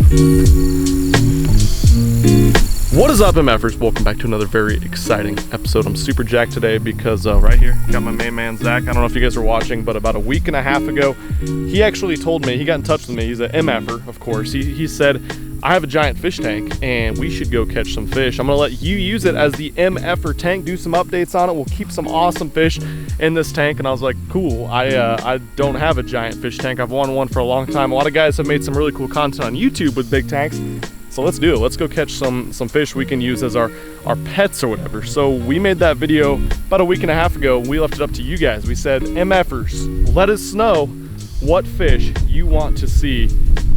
What is up, MFers? Welcome back to another very exciting episode. I'm super jacked today because right here, got my main man, Zach. I don't know if you guys are watching, but about a week and a half ago, he actually told me, he got in touch with me. He's an MFer, of course. He said, I have a giant fish tank and we should go catch some fish. I'm gonna let you use it as the MFer tank, do some updates on it. We'll keep some awesome fish in this tank. And I was like, cool, I don't have a giant fish tank. I've wanted one for a long time. A lot of guys have made some really cool content on YouTube with big tanks. So let's do it. Let's go catch some fish we can use as our pets or whatever. So we made that video about a week and a half ago. We left it up to you guys. We said, MFers, let us know what fish you want to see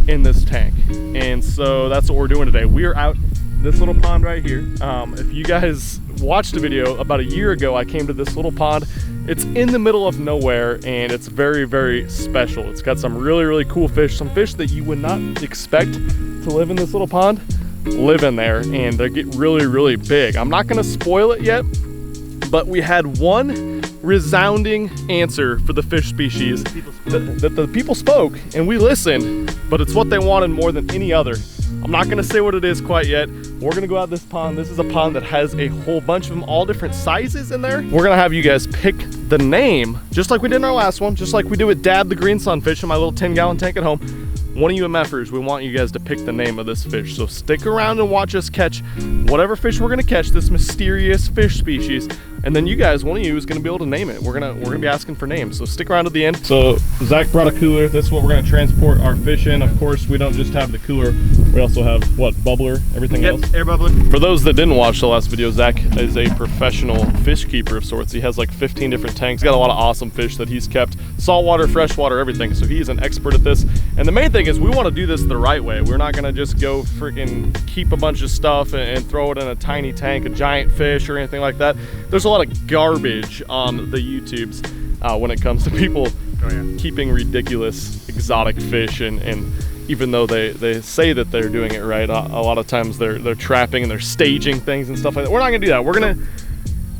in this tank. And so that's what we're doing today. We are out this little pond right here. If you guys watched a video about a year ago, I came to this little pond. It's in the middle of nowhere and it's very, very special. It's got some really, really cool fish, some fish that you would not expect to live in this little pond, live in there, and they get really, really big. I'm not gonna spoil it yet, but we had one resounding answer for the fish species that the people spoke, and we listened, but it's what they wanted more than any other. I'm not gonna say what it is quite yet. We're gonna go out this pond. This is a pond that has a whole bunch of them, all different sizes in there. We're gonna have you guys pick the name, just like we did in our last one, just like we do with Dad the green sunfish in my little 10-gallon tank at home. One of you MFers, we want you guys to pick the name of this fish. So stick around and watch us catch whatever fish we're gonna catch, this mysterious fish species. And then you guys, one of you is gonna be able to name it. We're gonna be asking for names. So stick around to the end. So Zach brought a cooler. This is what we're gonna transport our fish in. Of course, we don't just have the cooler. We also have what, bubbler, everything else? Air bubbler. For those that didn't watch the last video, Zach is a professional fish keeper of sorts. He has like 15 different tanks. He's got a lot of awesome fish that he's kept, saltwater, freshwater, everything. So he's an expert at this. And the main thing is we want to do this the right way. We're not gonna just go freaking keep a bunch of stuff and throw it in a tiny tank, a giant fish or anything like that. There's a lot of garbage on the YouTubes when it comes to people keeping ridiculous exotic fish, and even though they say that they're doing it right, a lot of times they're trapping and they're staging things and stuff like that. We're not gonna do that. We're gonna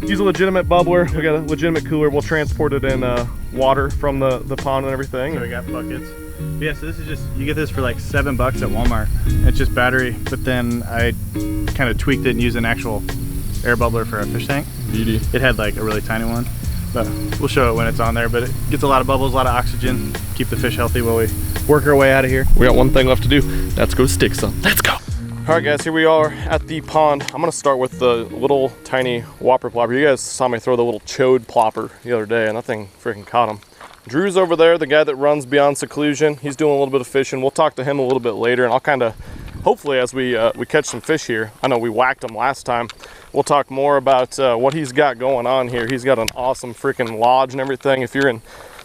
use a legitimate bubbler. We got a legitimate cooler. We'll transport it in water from the pond and everything. So we got buckets. Yeah, so this is just, you get this for like $7 at Walmart. It's just battery, but then I kind of tweaked it and used an actual air bubbler for a fish tank. Beauty. It had like a really tiny one, but we'll show it when it's on there. But it gets a lot of bubbles, a lot of oxygen, keep the fish healthy while we work our way out of here. We got one thing left to do. Let's go stick some. Let's go. All right, guys, here we are at the pond. I'm gonna start with the little tiny whopper plopper. You guys saw me throw the little chode plopper the other day, and that thing freaking caught him. Drew's over there, the guy that runs Beyond Seclusion. He's doing a little bit of fishing. We'll talk to him a little bit later, and I'll kind of, hopefully as we catch some fish here, I know we whacked him last time, we'll talk more about what he's got going on here. He's got an awesome freaking lodge and everything. If you're in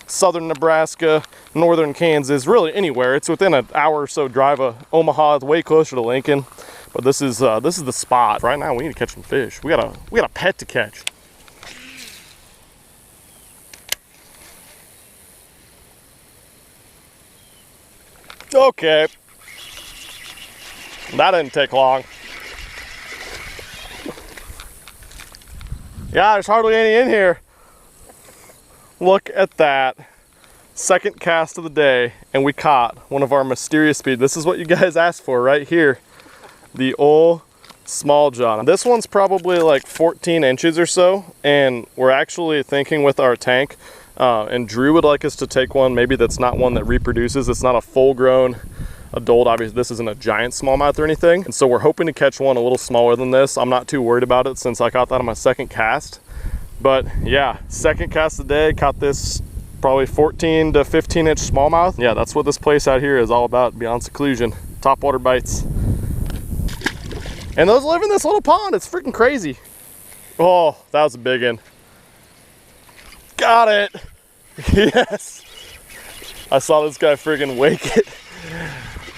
southern Nebraska, northern Kansas, really anywhere, it's within an hour or so drive of Omaha. It's way closer to Lincoln, but this is the spot. Right now we need to catch some fish. We got a pet to catch. Okay, that didn't take long. Yeah, there's hardly any in here. Look at that. Second cast of the day, and we caught one of our mysterious speed. This is what you guys asked for right here. The old small john. This one's probably like 14 inches or so, and we're actually thinking with our tank, and Drew would like us to take one maybe that's not one that reproduces. It's not a full-grown adult. Obviously this isn't a giant smallmouth or anything, and so we're hoping to catch one a little smaller than this. I'm not too worried about it since I caught that on my second cast. But yeah, second cast of the day, caught this probably 14 to 15 inch smallmouth. Yeah, that's what this place out here is all about, Beyond Seclusion. Topwater bites. And those live in this little pond. It's freaking crazy. Oh, that was a big one. Got it. Yes. I saw this guy freaking wake it.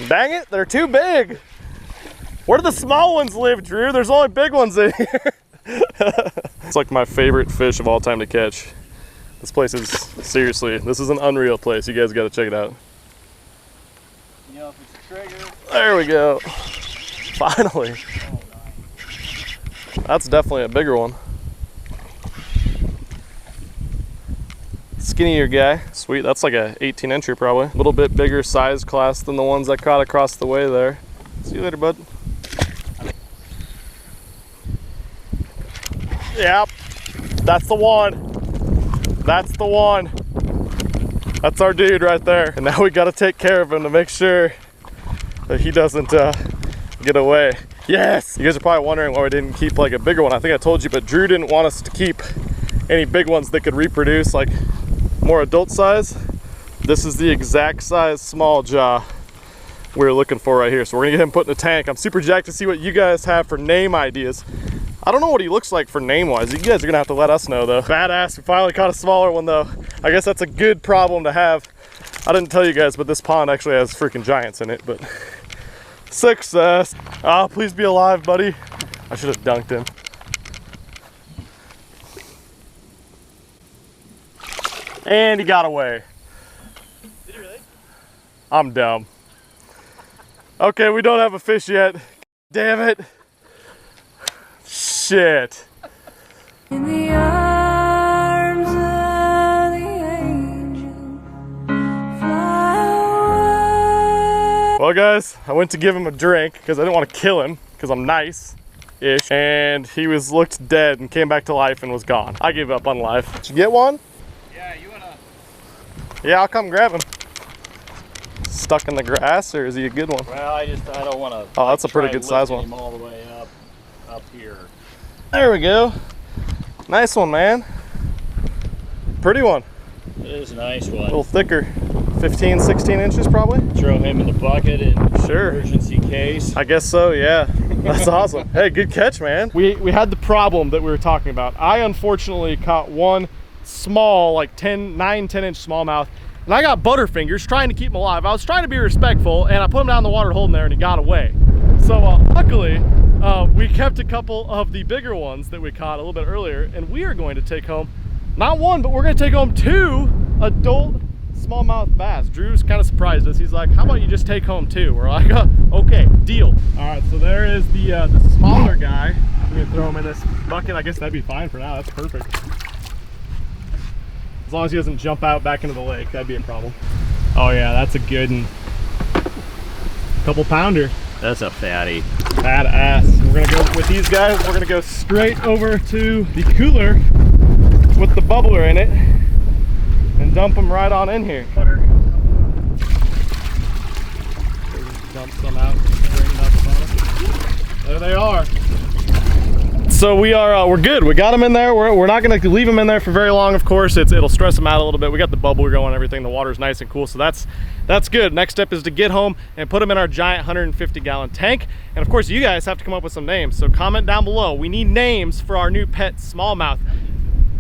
Dang it, they're too big. Where do the small ones live, Drew? There's only big ones in here. It's like my favorite fish of all time to catch. This place is, seriously, this is an unreal place. You guys gotta check it out. You know, if it's a trigger. There we go. Finally. Oh, nice. That's definitely a bigger one. Skinnier guy. Sweet, that's like a 18 incher probably. A little bit bigger size class than the ones I caught across the way there. See you later, bud. Yep, that's the one. That's the one. That's our dude right there. And now we gotta take care of him to make sure that he doesn't get away. Yes! You guys are probably wondering why we didn't keep like a bigger one. I think I told you, but Drew didn't want us to keep any big ones that could reproduce, like more adult size. This is the exact size small jaw we're looking for right here. So we're gonna get him put in a tank. I'm super jacked to see what you guys have for name ideas. I don't know what he looks like for name-wise. You guys are gonna have to let us know though. Badass, we finally caught a smaller one though. I guess that's a good problem to have. I didn't tell you guys, but this pond actually has freaking giants in it, but success. Ah, please be alive, buddy. I should have dunked him. And he got away. Did he really? I'm dumb. Okay, we don't have a fish yet. Damn it. Shit. In the arms of the angel, fly away. Well guys, I went to give him a drink because I didn't want to kill him because I'm nice-ish, and he looked dead and came back to life and was gone. I gave up on life. Did you get one? Yeah, you wanna? Yeah, I'll come grab him. Stuck in the grass, or is he a good one? Well, I don't want to. Oh, that's a pretty good size one. Him all the way up here. There we go. Nice one, man. Pretty one. It is a nice A one. little thicker. 15, 16 inches probably? Throw him in the bucket in Sure. emergency case. I guess so, yeah. That's awesome. Hey, good catch, man. We had the problem that we were talking about. I unfortunately caught one small, like 9, 10 inch smallmouth, and I got butterfingers trying to keep him alive. I was trying to be respectful, and I put him down in the water to hold him there, and he got away. So luckily, we kept a couple of the bigger ones that we caught a little bit earlier, and we are going to take home, not one, but we're going to take home 2 adult smallmouth bass. Drew's kind of surprised us. He's like, how about you just take home 2? We're like, okay, deal. All right, so there is the smaller guy. We're gonna throw him in this bucket. I guess that'd be fine for now. That's perfect. As long as he doesn't jump out back into the lake, that'd be a problem. Oh yeah, that's a good one. Couple pounder. That's a fatty. Badass. We're gonna go with these guys. We're gonna go straight over to the cooler with the bubbler in it and dump them right on in here. Dump some out. There they are. So we're good. We got them in there. We're not gonna leave them in there for very long, of course. It'll stress them out a little bit. We got the bubbler going and everything. The water's nice and cool, so that's good. Next step is to get home and put them in our giant 150-gallon tank. And of course, you guys have to come up with some names. So comment down below. We need names for our new pet smallmouth.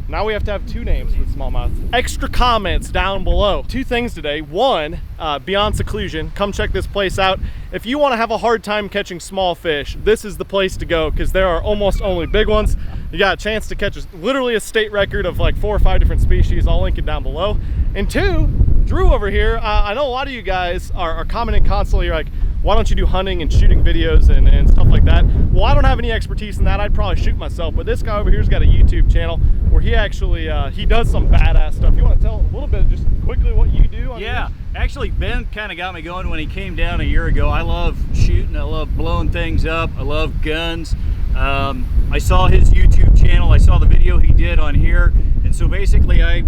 Now we have to have 2 names with smallmouth. Extra comments down below. 2 things today. One, Beyond Seclusion. Come check this place out. If you want to have a hard time catching small fish, this is the place to go because there are almost only big ones. You got a chance to catch literally a state record of like 4 or 5 different species. I'll link it down below. And 2, Drew over here, I know a lot of you guys are commenting constantly. You're like, why don't you do hunting and shooting videos and stuff like that? Well, I don't have any expertise in that. I'd probably shoot myself, but this guy over here's got a YouTube channel where he actually he does some badass stuff. You want to tell a little bit just quickly what you do on Yeah, yours? actually Ben kind of got me going when he came down a year ago. I love shooting, I love blowing things up, I love guns. I saw his YouTube channel, I saw the video he did on here, and so basically I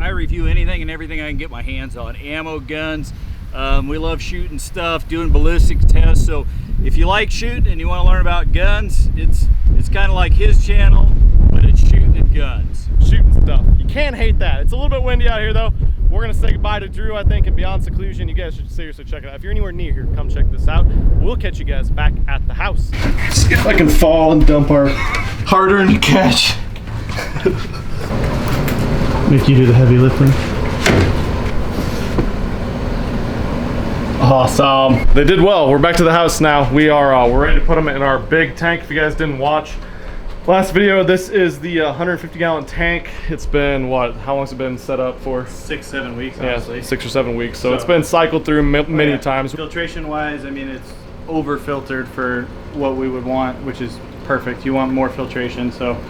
review anything and everything I can get my hands on. Ammo, guns, we love shooting stuff, doing ballistic tests. So if you like shooting and you want to learn about guns, it's kind of like his channel, but it's shooting and guns. Shooting stuff. You can't hate that. It's a little bit windy out here though. We're gonna say goodbye to Drew, I think, and Beyond Seclusion. You guys should seriously check it out. If you're anywhere near here, come check this out. We'll catch you guys back at the house. See if I can fall and dump our hard-earned catch. Make you do the heavy lifting. Awesome. They did well. We're back to the house now. We're ready to put them in our big tank. If you guys didn't watch last video, this is the 150-gallon tank. It's been what? How long has it been set up for? 6-7 weeks, honestly. Yeah, 6 or 7 weeks. So it's been cycled through many times. Filtration-wise, I mean, it's over-filtered for what we would want, which is perfect. You want more filtration, so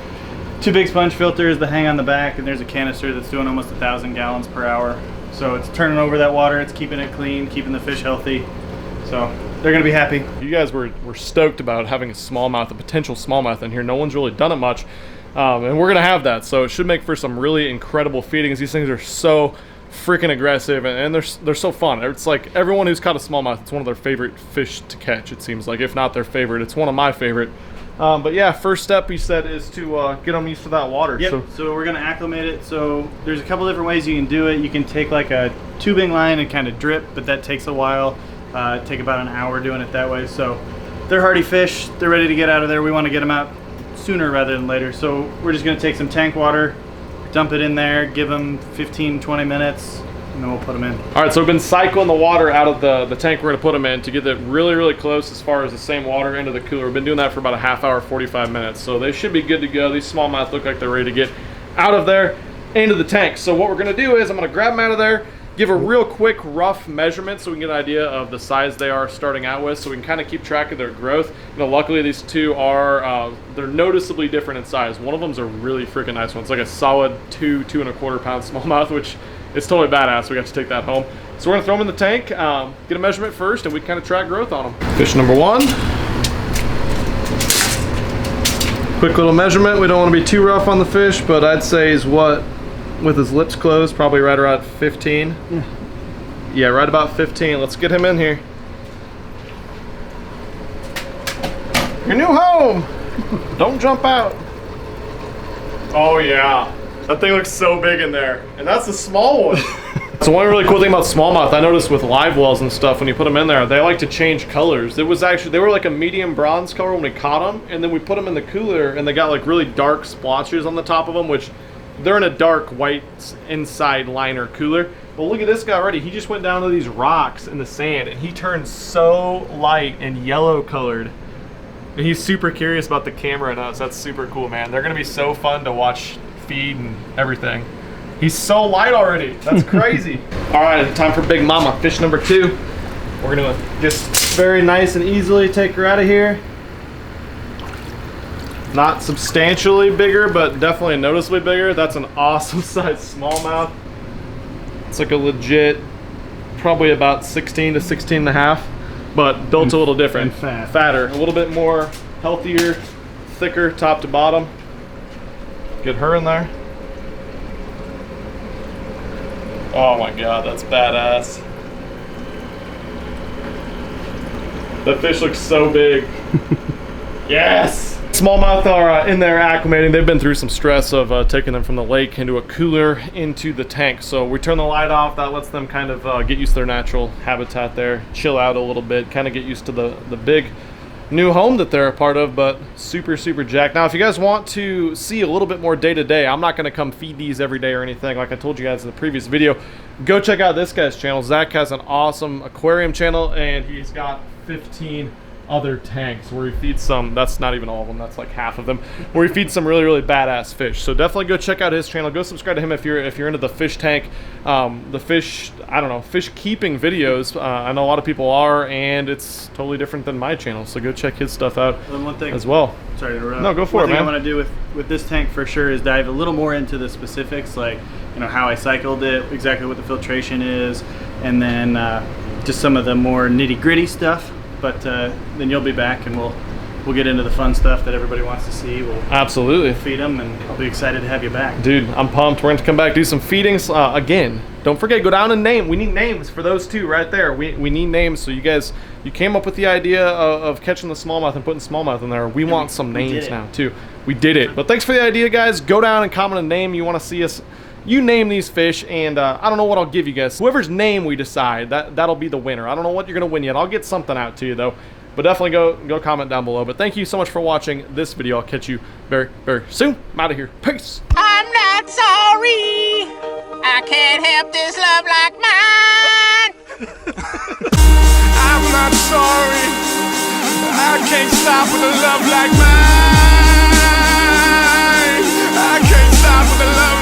2 big sponge filters that hang on the back, and there's a canister that's doing almost 1,000 gallons per hour. So it's turning over that water, it's keeping it clean, keeping the fish healthy. So they're gonna be happy. You guys were stoked about having a smallmouth, a potential smallmouth in here. No one's really done it much, and we're gonna have that. So it should make for some really incredible feedings. These things are so freaking aggressive, and they're so fun. It's like everyone who's caught a smallmouth, it's one of their favorite fish to catch. It seems like, if not their favorite, it's one of my favorite. But yeah, first step, you said, is to get them used to that water. Yep. So we're gonna acclimate it. So there's a couple different ways you can do it. You can take like a tubing line and kind of drip, but that takes a while. Take about an hour doing it that way. So they're hardy fish. They're ready to get out of there. We want to get them out sooner rather than later. So we're just gonna take some tank water, dump it in there, give them 15-20 minutes, and then we'll put them in. All right, so we've been cycling the water out of the tank we're gonna put them in to get it really, really close as far as the same water into the cooler. We've been doing that for about a half hour, 45 minutes. So they should be good to go. These smallmouth look like they're ready to get out of there into the tank. So what we're gonna do is I'm gonna grab them out of there, give a real quick rough measurement so we can get an idea of the size they are starting out with, so we can kind of keep track of their growth. You know, luckily these two are, they're noticeably different in size. One of them's a really freaking nice one. It's like a solid 2.25 pound smallmouth, which is totally badass. We got to take that home. So we're gonna throw them in the tank, get a measurement first, and we kind of track growth on them. Fish number one. Quick little measurement. We don't want to be too rough on the fish, but I'd say is what, with his lips closed, probably right around 15. Yeah, right about 15. Let's get him in here. Your new home. Don't jump out. Oh yeah, that thing looks so big in there, and that's the small one. So one really cool thing about smallmouth, I noticed with live wells and stuff, when you put them in there, they like to change colors. It was actually, they were like a medium bronze color when we caught them, and then we put them in the cooler, and they got like really dark splotches on the top of them, which they're in a dark white inside liner cooler. But look at this guy already. He just went down to these rocks in the sand, and he turned so light and yellow colored. And he's super curious about the camera and us. That's super cool, man. They're gonna be so fun to watch feed and everything. He's so light already. That's crazy. All right, time for Big Mama, fish number two. We're gonna just very nice and easily take her out of here. Not substantially bigger, but definitely noticeably bigger. That's an awesome size smallmouth. It's like a legit, probably about 16 to 16 and a half, but built a little different. And fatter, a little bit more healthier, thicker top to bottom. Get her in there. Oh my God, that's badass. That fish looks so big. Yes! Smallmouth are in there acclimating. They've been through some stress of taking them from the lake into a cooler into the tank. So we turn the light off. That lets them kind of get used to their natural habitat there, chill out a little bit, kind of get used to the big new home that they're a part of, but super, super jacked. Now, if you guys want to see a little bit more day to day, I'm not going to come feed these every day or anything like I told you guys in the previous video. Go check out this guy's channel. Zach has an awesome aquarium channel, and he's got 15 other tanks where he feeds some, that's not even all of them, that's like half of them, where he feeds some really, really badass fish. So definitely go check out his channel. Go subscribe to him if you're into the fish tank, the fish, I don't know, fish keeping videos. I know a lot of people are, and it's totally different than my channel. So go check his stuff out as well. Sorry to interrupt. No, go for it, man. One thing I want to do with this tank for sure is dive a little more into the specifics, like, you know, how I cycled it, exactly what the filtration is, and then just some of the more nitty gritty stuff. But then you'll be back, and we'll get into the fun stuff that everybody wants to see. We'll absolutely feed them, and I'll be excited to have you back. Dude, I'm pumped. We're going to come back, do some feedings again. Don't forget, go down and name. We need names for those two right there. We need names. So you guys, you came up with the idea of catching the smallmouth and putting smallmouth in there. We want some names now too. We did it. But thanks for the idea, guys. Go down and comment a name you want to see us. You name these fish, and I don't know what I'll give you guys. Whoever's name we decide, that'll be the winner. I don't know what you're gonna win yet. I'll get something out to you though. But definitely go comment down below. But thank you so much for watching this video. I'll catch you very, very soon. I'm out of here. Peace. I'm not sorry. I can't help this love like mine. I'm not sorry. I can't stop with a love like mine. I can't stop with a love